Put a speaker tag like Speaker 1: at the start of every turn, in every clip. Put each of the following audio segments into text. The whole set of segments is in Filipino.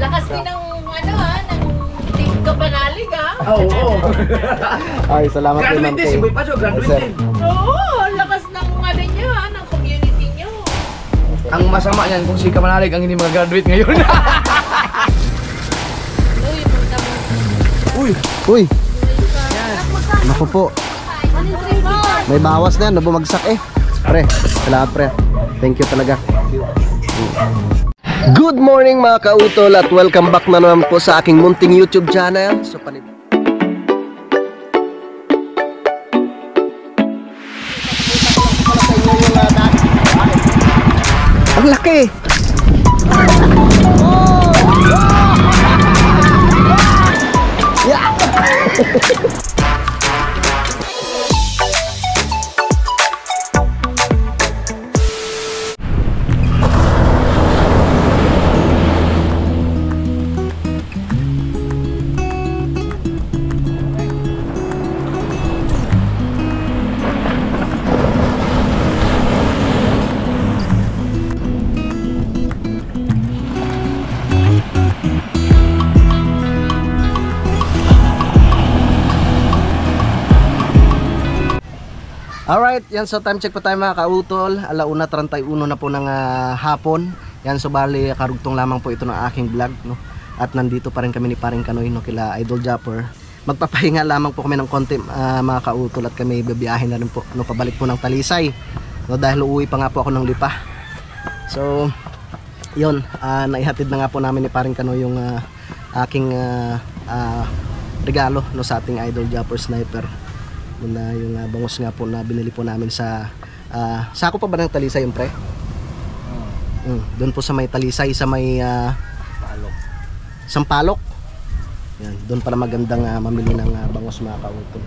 Speaker 1: Lakas din ng ng team ka panalig
Speaker 2: Oo.
Speaker 3: Ay, salamat din, Ma'am
Speaker 2: Graduate din, si Boy Pacho, graduate din.
Speaker 1: Oo, lakas ng niya, ng community niyo.
Speaker 2: Ang masama niyan kung si Kamanalig ang hindi mag-graduate ngayon.
Speaker 3: Uy. Naku po. May bawas na yan, bumagsak eh. Pre, salamat pre. Thank you talaga. Good morning mga kautol at welcome back na naman po sa aking munting YouTube channel. So, ang laki! Yeah! Alright, yan, so time check pa tayo mga kautol. 1:31 na po ng hapon. Yan, so bali karugtong lamang po ito ng aking vlog, no? At nandito pa rin kami ni Paring Kanoy, no, kila Idol Japper. Magpapahinga lamang po kami ng konti mga kautol at kami bibiyahin na rin po, no, pabalik po ng Talisay, no, dahil uuwi pa nga po ako ng Lipa. So yun, naihatid na nga po namin ni Paring Kanoy yung aking regalo, no, sa ating Idol Japper Sniper. Na yung bangos nga po na binili po namin sa sako pa ba ng Talisay yung pre? Doon po sa may Talisay, sa may Sampalok. Yan, doon para magandang mamili ng bangos mga kautol.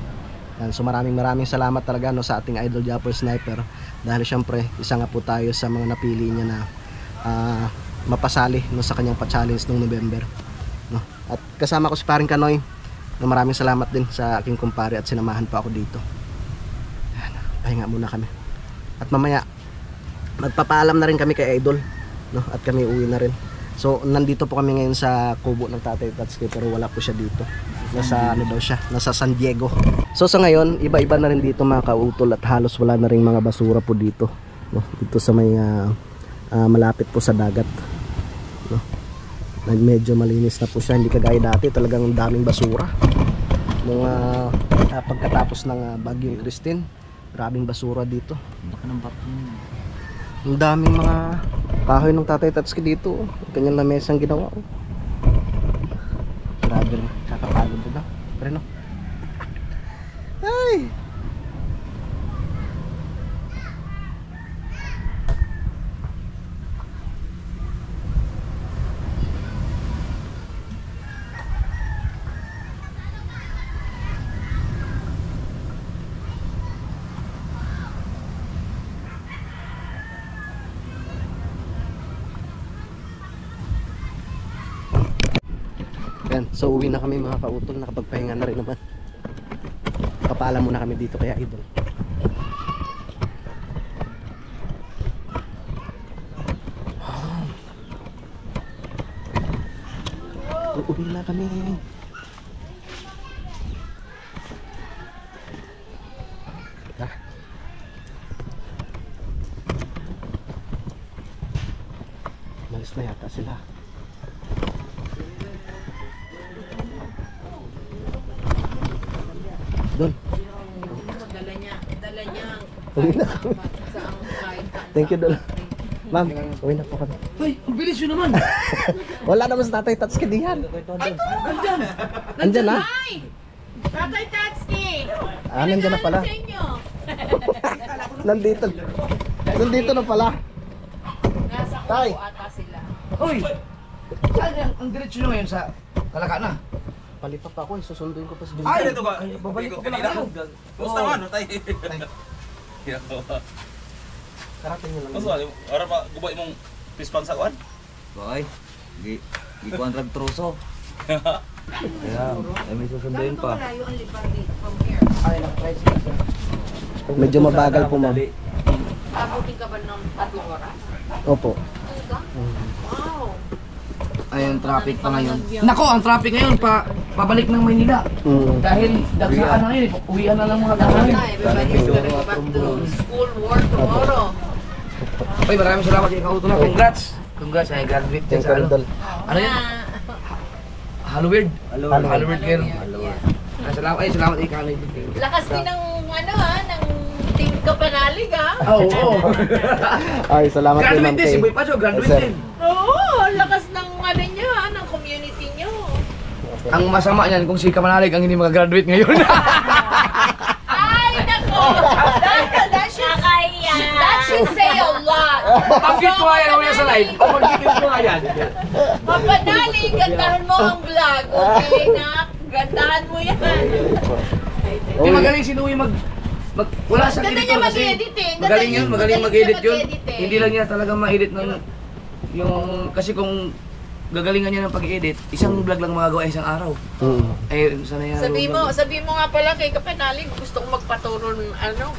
Speaker 3: Yan, so maraming salamat talaga, no, sa ating Idol Japper Sniper, dahil syempre isa nga po tayo sa mga napili niya na mapasali, no, sa kanyang pa-challenge noong November, no? At kasama ko si Paring Kanoy. Maraming salamat din sa aking kumpare at sinamahan pa ako dito. Pahinga muna kami. At mamaya magpapaalam na rin kami kay Idol, no? At kami uwi na rin. So nandito po kami ngayon sa kubo ng Tatay Tatsuki, pero wala po siya dito. Nasa ano daw siya, nasa San Diego. So sa ngayon, iba-iba na rin dito mga kautol, at halos wala na rin mga basura po dito, no? Dito sa may malapit po sa dagat, no? Medyo malinis na po siya, hindi kagaya dati, talagang daming basura nung pagkatapos ng bagyong Christine. Maraming basura dito, ang daming mga kahoy ng Tatay Tatsuki dito, kanyang lamesang ginawa. Grabe rin, kakapagod ba? Pero no, ay, so uwi na kami mga kautol, nakapagpahinga na rin naman. Papaalam muna kami dito kaya Idol. Uwi na kami. Malis na yata sila. Doon. Dala niya. Thank you, Dol. Ma'am, uwi na po kami.
Speaker 2: Hoy, ang bilis yun naman.
Speaker 3: Wala naman sa Tatay Tatsuki diyan.
Speaker 2: Nandyan.
Speaker 3: Andyan na?
Speaker 1: Tatay Tatsuki!
Speaker 3: Nandyan na pala. Nandito na pala.
Speaker 1: Nasa
Speaker 3: Tay.
Speaker 1: kubo ata sila.
Speaker 2: Hoy, saan ang diretsyo nyo ngayon sa Kalaka na?
Speaker 3: Palipat pa ako, susunduin ko pa sa Jun.
Speaker 4: Ay, ito ba?
Speaker 2: Babalik ko pala
Speaker 4: Kanina.
Speaker 2: ako.
Speaker 4: Gusto naman, no, tayo.
Speaker 3: Karating nyo lang.
Speaker 4: Gusto naman, para pa gubay mong pispan sa kuan?
Speaker 5: Boy, di kuan rag troso. Kaya, may susunduin pa.
Speaker 1: Malayo ang Liberty from here.
Speaker 2: Ay, nag-tricycle.
Speaker 3: Medyo mabagal po, ma'am.
Speaker 1: Abutin ka ba ng 3 oras?
Speaker 3: Opo.
Speaker 1: Wow!
Speaker 2: Ayun, traffic pa ngayon. Nako, ang traffic ngayon, pabalik ng Maynila. Dahil dagsaan na ngayon, uwian na lang mga dahan.
Speaker 1: Everybody's gonna go back to school, work tomorrow.
Speaker 2: Ay, maraming salamat kay Kauto na. Congrats! Congrats, ay graduate din sa ano. Ano yan? Halloween. Halloween girl. Salamat kay Kaloy.
Speaker 1: Lakas din ng ng team Kapanalig
Speaker 2: Oo.
Speaker 3: Ay, salamat din ma'am
Speaker 2: Graduate din, si Boy Pacho, graduate
Speaker 3: Sir.
Speaker 2: din.
Speaker 1: Oo, lakas ng niyo ng community niyo.
Speaker 2: Ang masama niyan kung si Kapanalig ang hindi mag-graduate ngayon.
Speaker 1: Ay, nako! That should say a lot.
Speaker 2: Pag-git ko nga yan ako sa live. Pag-git ko nga yan.
Speaker 1: Kapanalig, gandahan mo ang vlog. Okay na? Gandahan mo yan.
Speaker 2: Hindi magaling si Louie wala sa
Speaker 1: Ganda niya mag-edit eh.
Speaker 2: Magaling yun, magaling mag-edit yun.
Speaker 1: mag-edit eh.
Speaker 2: Hindi lang niya talaga ma-edit ng yung kasi kung gagalingan niya ng pag-edit, isang vlog lang magagawa isang araw. Eh sana yan.
Speaker 1: Sabi mo nga pala kay Kapanalig, gusto kong magpaturo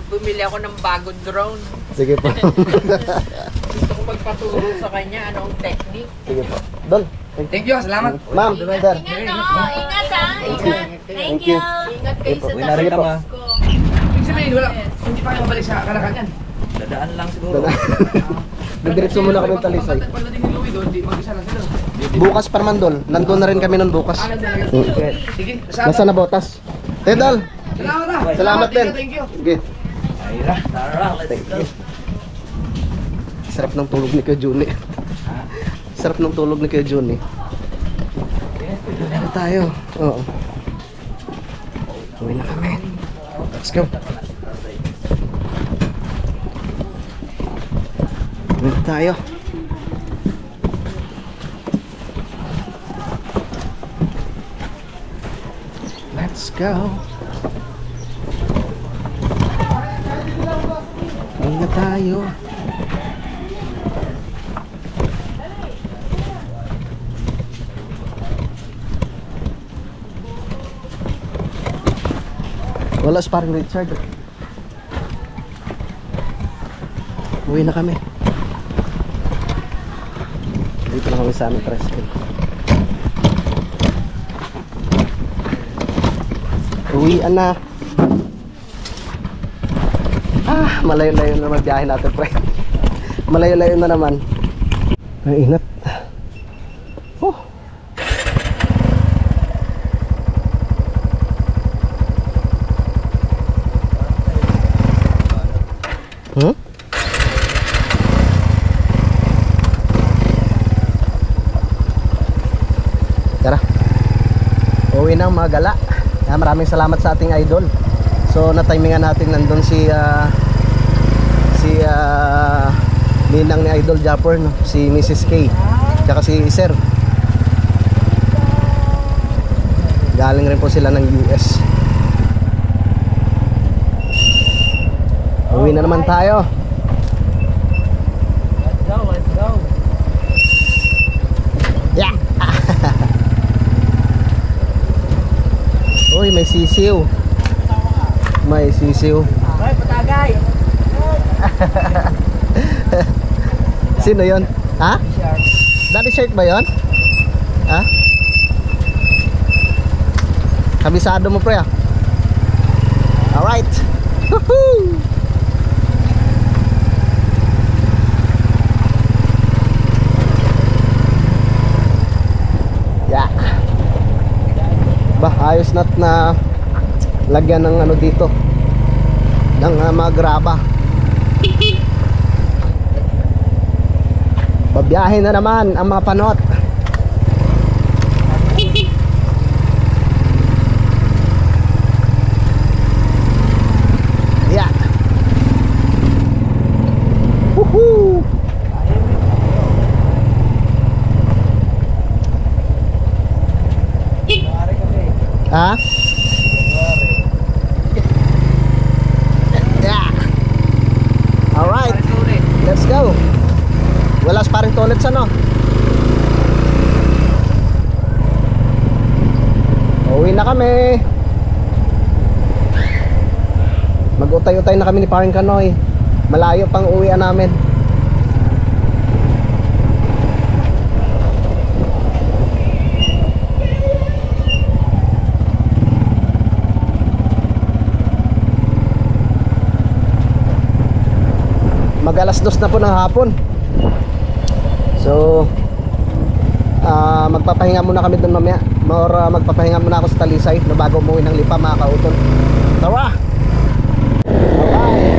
Speaker 1: bumili ako ng bagong drone.
Speaker 3: Sige po.
Speaker 1: Gusto kong magpaturo sa kanya anong technique.
Speaker 3: Sige po. Dol.
Speaker 2: Thank you, salamat.
Speaker 3: Ma'am, sir.
Speaker 1: Ingat ingat Ingat.
Speaker 3: Thank you.
Speaker 1: Ingat kayo sa
Speaker 5: Winari ka, ma.
Speaker 1: ko.
Speaker 2: Ibig sabihin, hindi pa kayo mabalik sa Kalakan yan.
Speaker 5: Dadaan lang siguro.
Speaker 3: Didiretso muna kami ng Talisay.
Speaker 2: Pagdating ni Louie doon, mag-isa lang sila.
Speaker 3: Bukas para man, Dol. Nandun na rin kami nun bukas.
Speaker 2: Sige,
Speaker 3: Nasa na botas? Dol.
Speaker 2: salamat.
Speaker 3: Salamat din.
Speaker 2: Thank you.
Speaker 3: Sige.
Speaker 5: Ayra, tara, let's go.
Speaker 3: Sarap ng tulog ni Kuya Juni. Sarap ng tulog ni Kuya Juni. Ano tayo? Oo. Uwi na kami. Let's go. Uwi na tayo. Let's go. Uwi na tayo. Wala sparring Richard. Uwi na kami. Dito na kami sa aming presko. Uwian na. Malayo-layo na magbiyahe natin, pre. Malayo-layo na naman. Ang inat. Tara. Uwi ng mga gala. Maraming salamat sa ating idol. So na-timingan natin nandun si ninang ni Idol Japper, no? Si Mrs. K tsaka si Sir. Galing rin po sila ng US. Uwi na naman tayo.
Speaker 2: Let's go.
Speaker 3: Yeah. Uy, may sisiw. May sisiw.
Speaker 2: Ay, patagay.
Speaker 3: Sino yon? Ha? Daddy Shark ba yon? Ha? Kabisado mo, pre, ah. Alright. Woohoo! Yeah. Bah, ayos na lagyan ng ano dito. Ng mga graba. Babiyahin na naman ang mga panot. Yeah. Woohoo! Ha? Yeah. Alright. Let's go. Wala sparring toilets, ano? Uwi na kami. Mag-utay-utay na kami ni Paring Kanoy. Malayo pang uwian namin. Mag-alas 2 na po ng hapon. So magpapahinga muna kami doon mamaya. Magpapahinga muna ako sa Talisay na bago umuwi ng Lipa, mga kautol. Tara! Alright,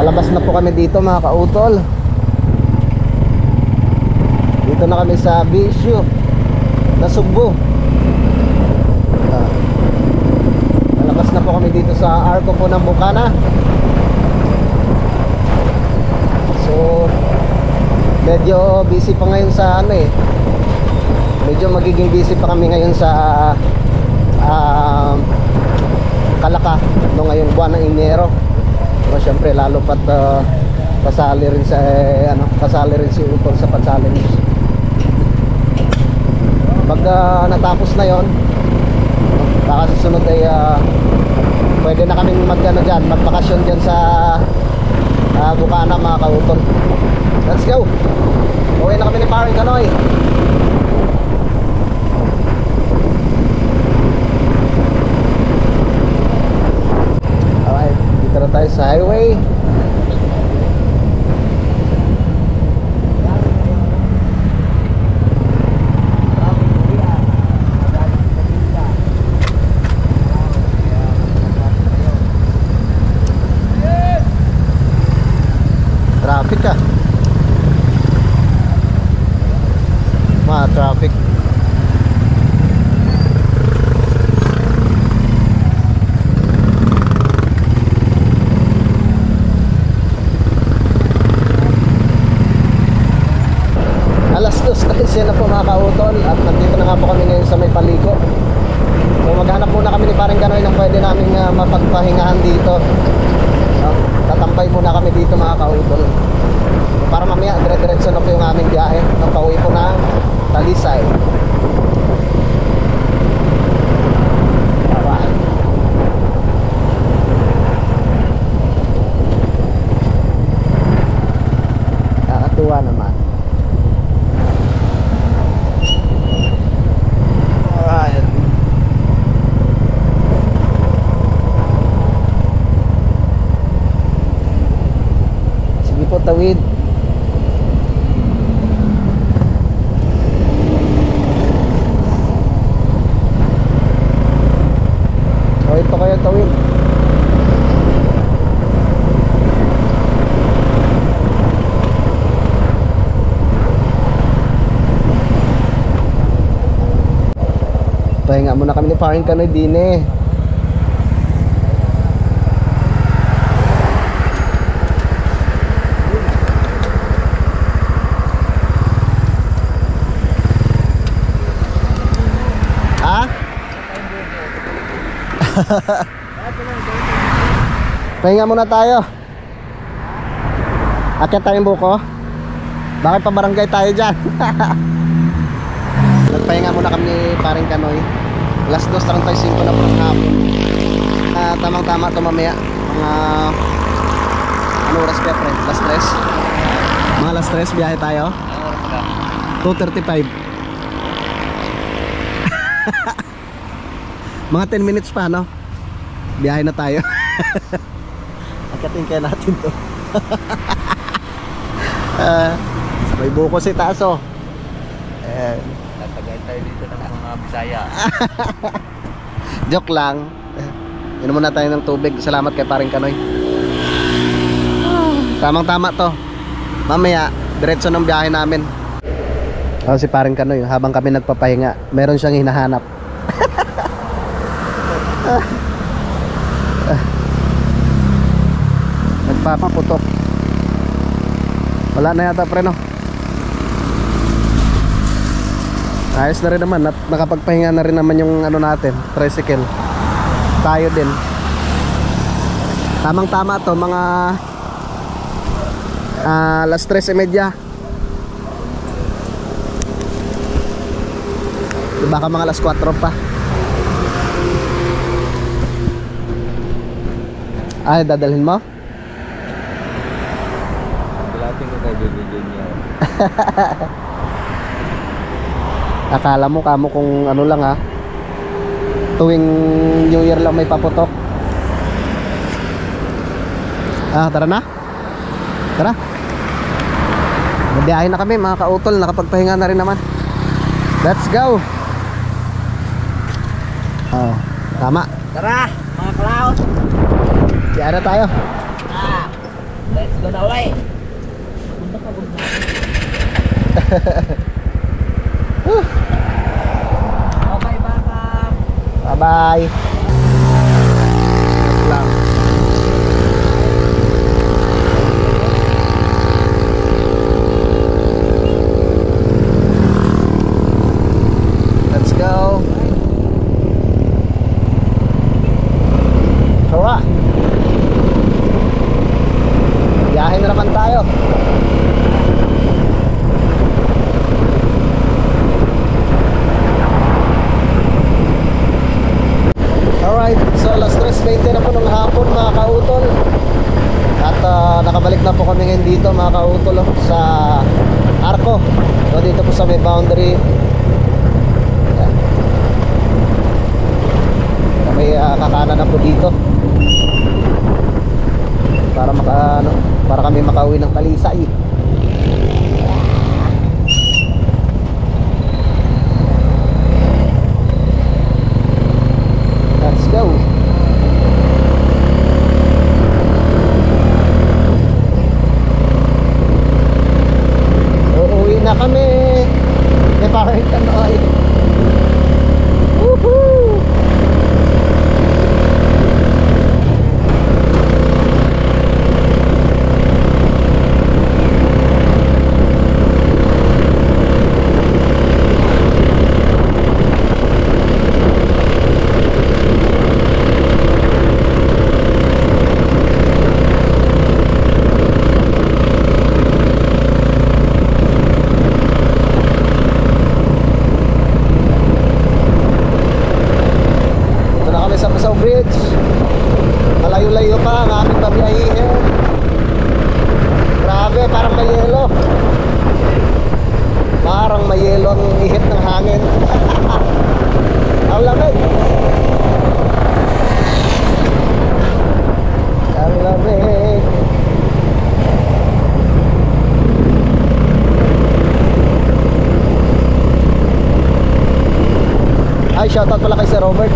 Speaker 3: palabas na po kami dito, mga kautol. Dito na kami sa Bisyo na Sugbo. Palabas na po kami dito sa Arco po ng Bukana. So medyo busy pa ngayon sa ano eh. Medyo magiging busy pa kami ngayon sa Kalaka no, ngayong buwan ng Enero. So syempre lalo pat kasali rin sa kasali rin si Utol sa pag-challenge. Pag natapos na 'yon, baka susunod ay pwede na kaming magbakasyon diyan sa Bukana, mga kautol. Let's go. Uwi na kami ni Paring Kanoy. Alright, dito na tayo sa highway. Traffic ka. Traffic. Alas 2:13 na po, mga kautol. At nandito na nga po kami ngayon sa may Paliko. So maghanap muna kami ni Paring Kanoy ng pwede naming mapagpahingahan dito. Tatambay muna kami dito, mga kautol, para mamaya dire-diretso na po yung aming biyahe nang pauwi po ng Talisay. Alright. Nakakatuwa naman. Alright. Sige po, tawid. Ito kayo tawid. Pahinga muna kami ni Paring Kanoy din eh. Pahinga muna tayo. Akyat tayong buko. Bakit pa barangay tayo dyan? Nagpahinga muna kami ni Paring Kanoy. Alas 2:35 na po ng hapon. Tamang tama ito mamaya. Mga ano oras kaya, pre? Alas 3? Mga alas 3 biyahe tayo. 2:35. Mga 10 minutes pa, no? Biyahe na tayo. Akatin kaya natin to. May buko si Taso.
Speaker 5: Tatagal tayo dito ng mga Bisaya.
Speaker 3: Joke lang. Inom muna tayo ng tubig. Salamat kay Paring Kanoy. Tamang tama to. Mamaya diretso ng biyahe namin. Si Paring Kanoy, habang kami nagpapahinga, meron siyang hinahanap. Nagpapaputok. Wala na yata, pre, no? Ayos na rin naman. Nakapagpahinga na rin naman yung ano natin, tricycle. Tayo din. Tamang tama to, mga alas 3:30. Baka mga alas 4 pa. Ay, dadalhin mo?
Speaker 5: Bilapin ko kay Baby Junior.
Speaker 3: Akala mo kamo kung ano lang, ha? Tuwing New Year lang may paputok. Tara na. Tara. Mabiyahe na kami mga kautol. Nakapagpahinga na rin naman. Let's go. Oh, tama.
Speaker 1: Tara, mga clown.
Speaker 3: Diyan na tayo.
Speaker 1: Let's go na ulit. Bye bye.
Speaker 3: Bye-bye. Lang. Let's go. Tara. Biyahe na naman tayo. Alright, so alas 3:20 na po ng hapon mga kautol. At nakabalik na po kami ngayon dito mga kautol sa Arco. So dito po sa may boundary. Ayan. Kami kakanan na po dito. Para kami makauwi ng Talisay. Let's go. Uuwi na kami. May parang kanoy. Woohoo! Bridge. Malayo-layo pa ang aming babiyahihin. Grabe, parang may yelo. Parang may yelo ang ihip ng hangin. Ang lamig. Ang lamig. Ay, shoutout pala kay Sir Robert.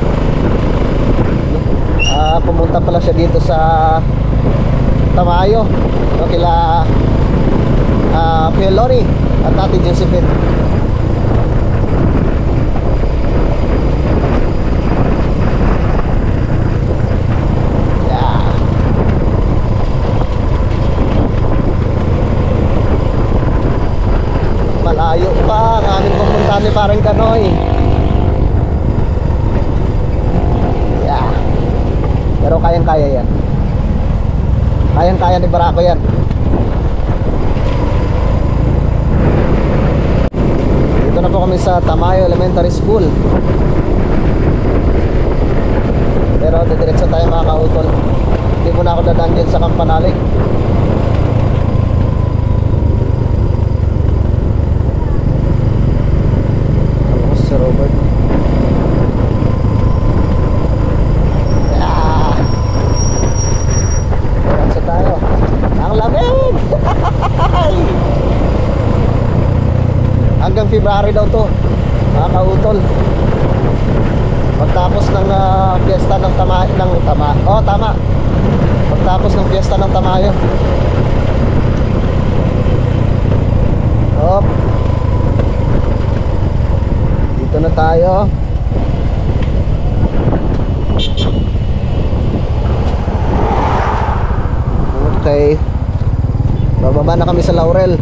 Speaker 3: Pumunta pala siya dito sa Tamayo, no, kila Kuya Lori at Ate Josephine. Yeah. Malayo pa ang aming pupuntahan ni Pareng Kanoy. Pero kayang-kaya yan. Kayang-kaya ni Barako yan. Dito na po kami sa Tamayo Elementary School. Pero didiretso tayo mga kautol. Hindi muna ako dadaan dyan sa Campanale. Ako si Robert. Hanggang February daw to mga kautol. Pagtapos ng piyesta ng tama. Pagtapos ng piyesta ng Tamayo. Hop. Dito na tayo. Okay. Bababa na kami sa Laurel.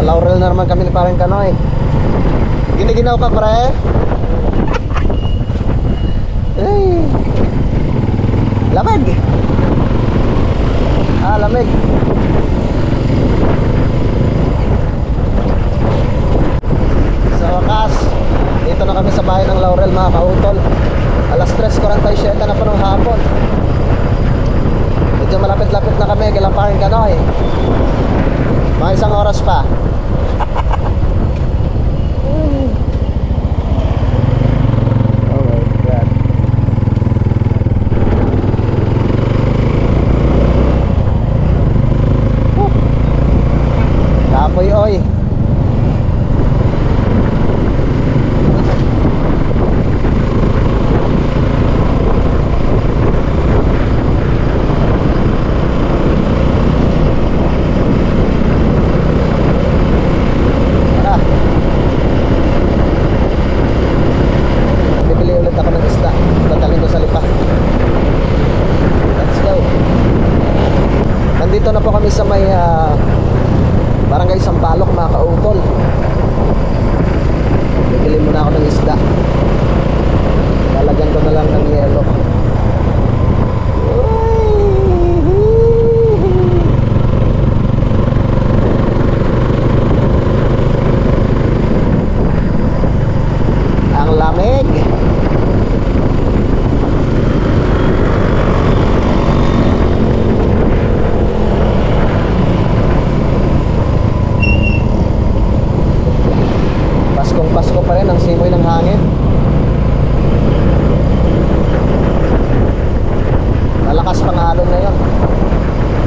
Speaker 3: Laurel na naman kami ni Pareng Kanoy. Giniginaw ka, pre? Ay. Lamig. Lamig. Sa wakas, dito na kami sa bahay ng Laurel mga kautol. Alas 3:47 na po ng hapon. Medyo malapit-lapit na kami kay Pareng Kanoy. Mga isang oras pa. Oh my God. Barangay Sampaloc mga kautol. Bibili muna ako ng isda. Lalagyan ko na lang ng yelo. Ang lamig. Paskong Pasko pa rin ang simoy ng hangin. Malakas pang alon na yun.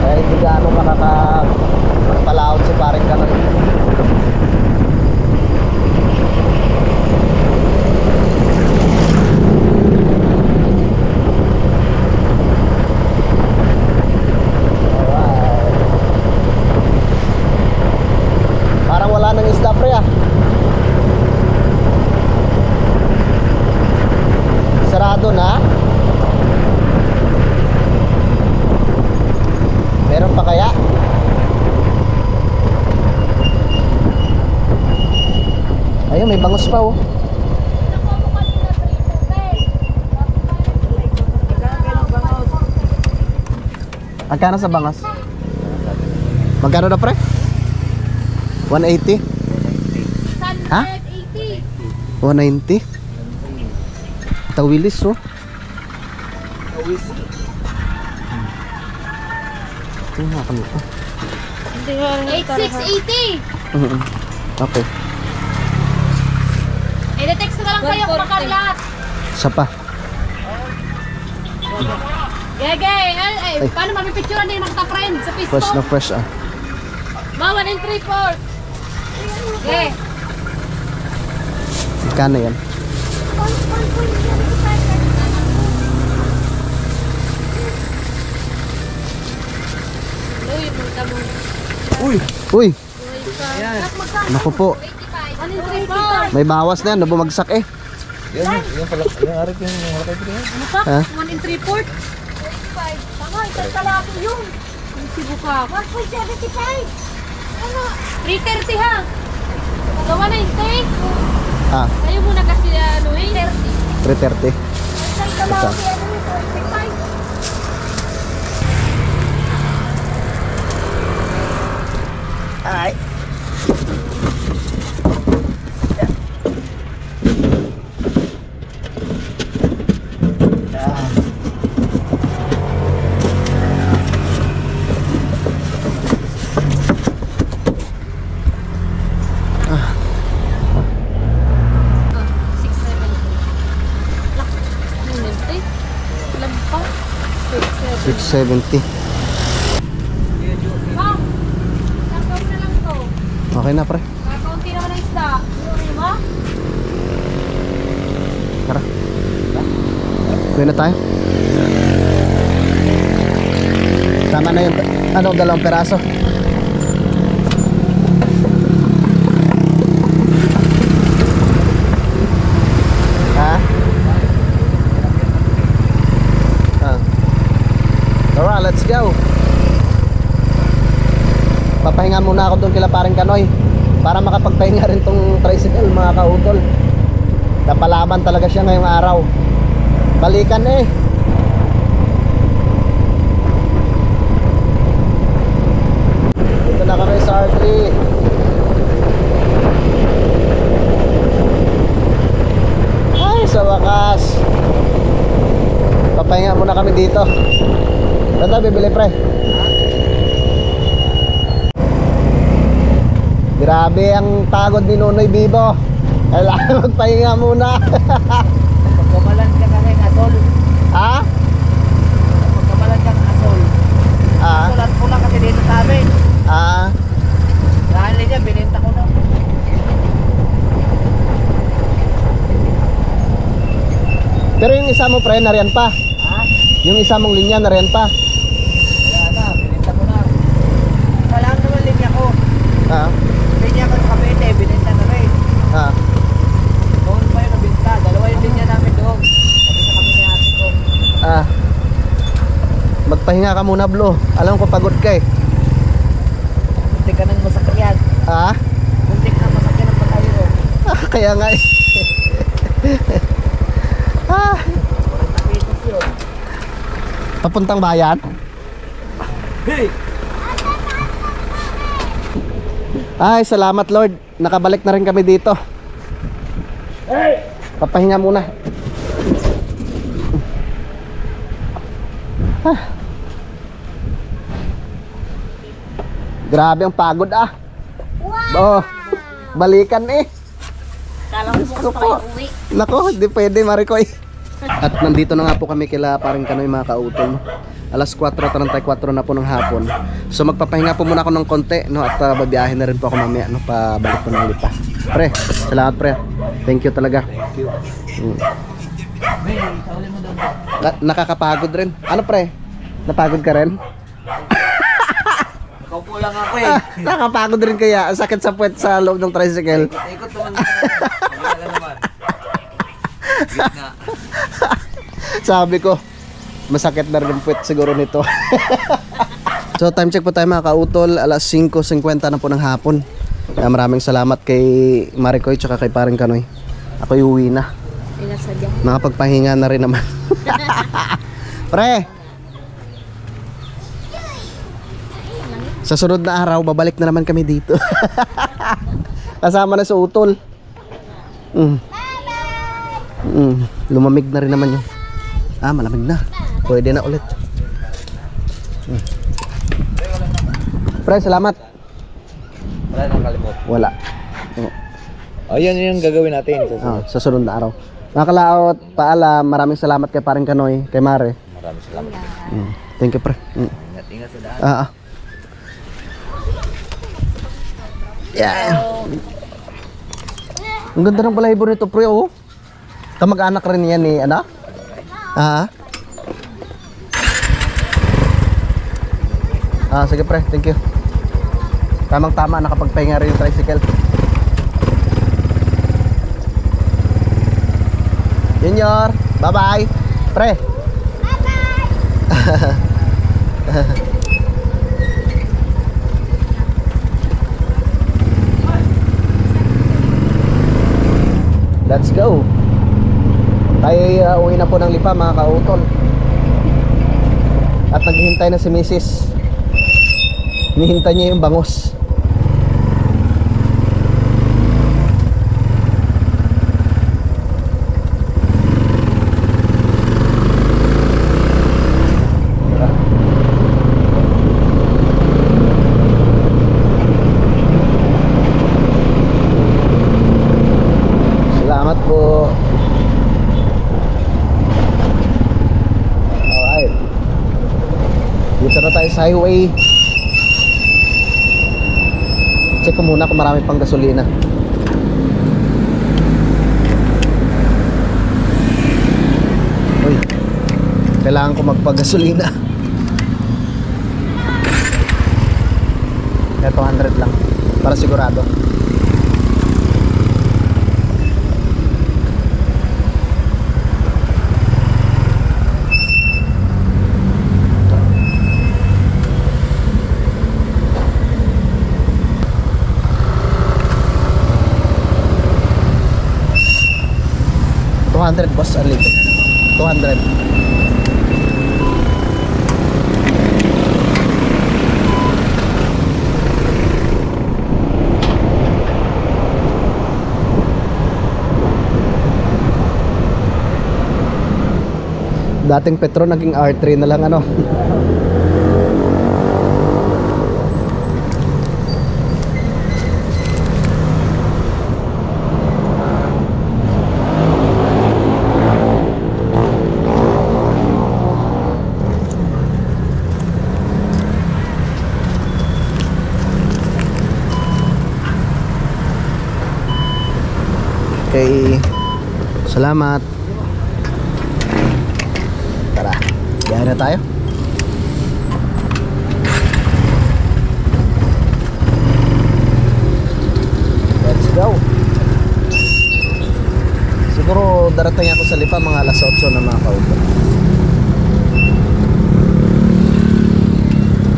Speaker 3: Kaya hindi gaano makakapalaot si paring Kanoy. Parang wala nang isda pre ah. Sarado na. Meron pa kaya? Ayun, may bangus pa oh. Magkano sa bangus? Magkano na pre? 180? Ha? 190? Tawilis oh. Ito nga kami ito.
Speaker 6: 8680.
Speaker 3: Okay.
Speaker 6: I-text na lang kayo kung makalat.
Speaker 3: Isa pa.
Speaker 6: Gege, ay, paano mapipicturean din mga friend sa Facebook?
Speaker 3: Fresh na fresh ah.
Speaker 6: Ma, 1 and 3/4. Okay.
Speaker 3: Magkano yan?
Speaker 6: Uy,
Speaker 3: Uy!
Speaker 6: Naku
Speaker 3: Naku po.
Speaker 6: 1 and 3/4.
Speaker 3: May bawas na yan. Nabumagsak eh.
Speaker 5: Yung pala, yung arit yung malaki din.
Speaker 6: Ano pa?
Speaker 3: Ha?
Speaker 6: 1 and 3/4. Tama, isang kalaki yun. Ang sibo ka. 1.75. Ano? 330 ha. Gawa na yung take.
Speaker 3: Ah,
Speaker 6: Kayo muna kasi ano eh.
Speaker 3: 330.
Speaker 6: Isang kalaki ano eh. 45.
Speaker 1: Ay.
Speaker 6: Lampang.
Speaker 3: 670.
Speaker 6: Ma'am, nakaw na lang to.
Speaker 3: Okay na pre.
Speaker 6: Kakaunti naman ang isda. Ano mo?
Speaker 3: Tara. Uwi na tayo. Tama na yung ano, 2 peraso. Ha? Alright, let's go. Papahinga muna ako doon kila paring Kanoy para makapagpahinga rin tong tricycle mga kautol. Napalaban talaga siya ngayong araw. Balikan eh. Dito na kami sa R3. Ay, sa wakas. Papahinga muna kami dito. Ito, bibili pre. Grabe ang pagod ni Nonoy Bibo. Kailangan magpahinga muna.
Speaker 1: Pagkamalan ka kasi ng asol.
Speaker 3: Ha?
Speaker 1: Pagkamalan ka ng asol.
Speaker 3: Ah?
Speaker 1: Sulat ko lang kasi dito sa amin.
Speaker 3: Ah?
Speaker 1: Dahil niya, binenta ko na.
Speaker 3: Pero yung isa mo pre, nariyan pa.
Speaker 1: Ha?
Speaker 3: Yung isa mong linya, nariyan pa.
Speaker 1: Wala na, binenta ko na. Wala naman linya ko.
Speaker 3: Ha?
Speaker 1: Linya ko sa Cavite, binenta na rin.
Speaker 3: Ha?
Speaker 1: Doon pa yung nabinta. Dalawa yung linya namin doon. Sabi sa kami ni ate ko.
Speaker 3: Ah? Magpahinga ka muna, Blo. Alam ko pagod ka eh.
Speaker 1: Hindi ka nang masakyan.
Speaker 3: Ha?
Speaker 2: Muntik na masakyan ang patayo.
Speaker 3: Kaya nga eh. Ah. Papuntang bayan? Ay, salamat Lord. Nakabalik na rin kami dito. Papahinga muna. Ah. Grabe ang pagod ah. Oh, balikan eh.
Speaker 6: Kala ko bukas pa kayo uwi.
Speaker 3: Nako, hindi pwede Maricoy. At nandito na nga po kami kila paring Kanoy mga kautol. Alas 4:34 na po ng hapon. So magpapahinga po muna ako ng konti, no, at babiyahin na rin po ako mamaya, no, pabalik po ng Lipa. Pre, salamat pre. Thank you talaga. Thank you. Nakakapagod rin. Ano pre? Napagod ka rin?
Speaker 2: Nakaupo lang ako eh.
Speaker 3: Nakapagod rin kaya. Ang sakit sa puwet sa loob ng tricycle.
Speaker 2: Ikot naman naman. Gitna.
Speaker 3: Sabi ko, masakit na rin ang puwet siguro nito. So time check po tayo mga kautol. Alas 5:50 na po ng hapon. Maraming salamat kay Maricoy tsaka kay paring Kanoy. Ako uwi na. Nakapagpahinga na rin naman. Pre, sa sunod na araw babalik na naman kami dito. Kasama na sa utol. Lumamig na rin naman yung malamig na. Pwede na ulit. Pre, salamat.
Speaker 5: Wala nang kalimot.
Speaker 3: Wala.
Speaker 5: Yan yung gagawin natin.
Speaker 3: Sa sunod na araw. Mga kalaot, paalam. Maraming salamat kay paring Kanoy, kay Mare.
Speaker 5: Maraming salamat.
Speaker 3: Thank you pre.
Speaker 5: Ingat sa daan.
Speaker 3: Yeah. Ang ganda ng balahibo nito pre, oh. Kamag-anak rin yan ni ano? Sige pre, thank you. Tamang-tama, nakapagpahinga rin yung tricycle. Junior, bye-bye. Pre. Bye-bye. Let's go. Tayo uwi na po ng Lipa mga kautol. At naghihintay na si Mrs. Hinihintay niya yung bangos. Salamat po. Alright. Dito na tayo sa highway. Check ko muna kung marami pang gasolina. Uy, kailangan ko magpagasolina. Kaya 200 lang para sigurado. $200 boss, unlimited. 200. Dating Petro naging R3 na lang ano. Okay, salamat. Tara, biyahe na tayo. Let's go. Siguro darating ako sa Lipa mga alas 8 na mga kautol.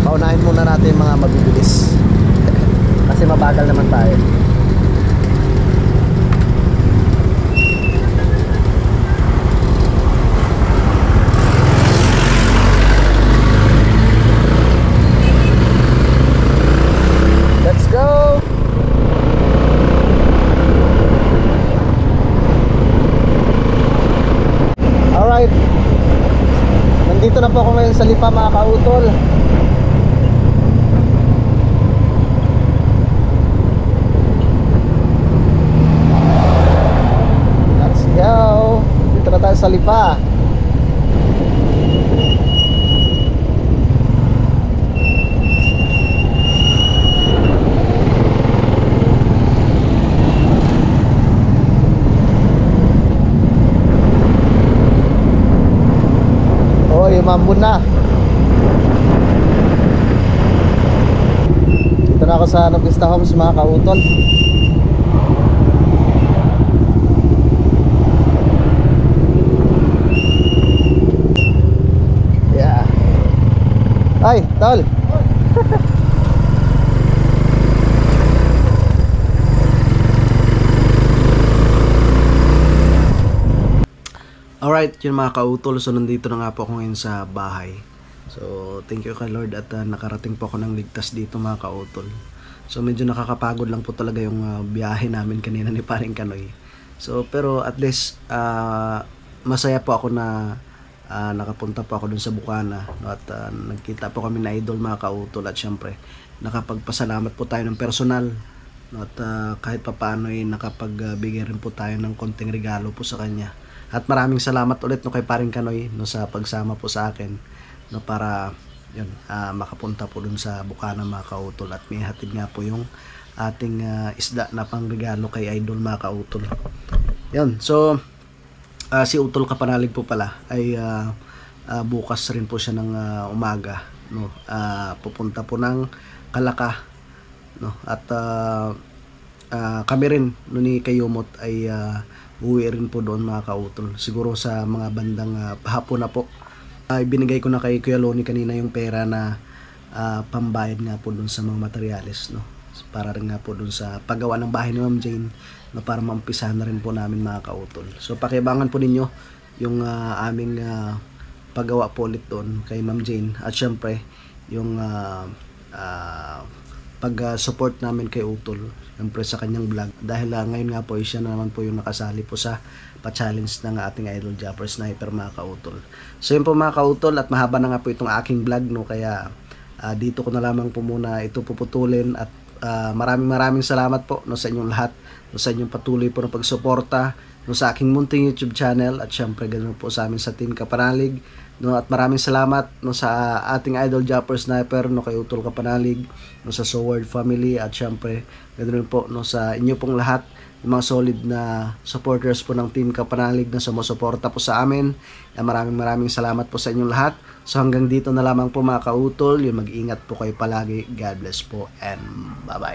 Speaker 3: Paunahin muna natin yung mga mabibilis. kasi mabagal naman tayo. Let's go! Alright, nandito na po ako ngayon sa Lipa mga kautol. Let's go! Dito na tayo sa Lipa. Umambon na. Dito na ako sa Vista Homes mga kautol. Yeah. Ay, tol. Alright, yun mga kautol. So nandito na nga po ako ngayon sa bahay. So thank you kay Lord at nakarating po ako ng ligtas dito mga kautol. So medyo nakakapagod lang po talaga yung biyahe namin kanina ni Paring Kanoy. So pero at least masaya po ako na nakapunta po ako dun sa Bukana, no? At nagkita po kami na idol mga kautol. At syempre nakapagpasalamat po tayo ng personal, no? At kahit papaano ay nakapagbigay rin po tayo ng konting regalo po sa kanya. At maraming salamat ulit no kay Paring Kanoy no sa pagsama po sa akin no para yun makapunta po dun sa Bukana mga kautol. At may hatid nga po yung ating isda na pangregalo kay idol mga kautol. Yun, so si Utol Kapanalig po pala ay bukas rin po siya ng umaga no, pupunta po ng Kalaka no. At kami rin no ni Kayumot ay uwi rin po doon mga kautol. Siguro sa mga bandang hapon na po. Ibinigay ko na kay Kuya Loni kanina yung pera na pambayad nga po doon sa mga materyales no. Para rin nga po doon sa paggawa ng bahay ni Ma'am Jane no, para maumpisahan na rin po namin mga kautol. So pakiabangan po ninyo yung aming paggawa po ulit doon kay Ma'am Jane. At syempre yung pag-support namin kay Utol syempre sa kanyang vlog. Dahil ngayon nga po siya na naman po yung nakasali po sa pa-challenge ng ating Idol Japper Sniper mga kautol. So yun po mga kautol, at mahaba na nga po itong aking vlog no, kaya dito ko na lamang po muna ito puputulin. At maraming salamat po no, sa inyong lahat no, sa inyong patuloy po ng pagsuporta no, sa aking munting YouTube channel. At syempre ganoon po sa amin sa Team Kapanalig no, at maraming salamat no, sa ating Idol Japper Sniper no, kay Utol Kapanalig no, sa Soward family. At syempre ganoon po no, sa inyo pong lahat, yung mga solid na supporters po ng Team Kapanalig na sumusuporta po sa amin. Maraming salamat po sa inyong lahat. So hanggang dito na lamang po mga kautol. Yung mag-ingat po kayo palagi. God bless po and bye bye.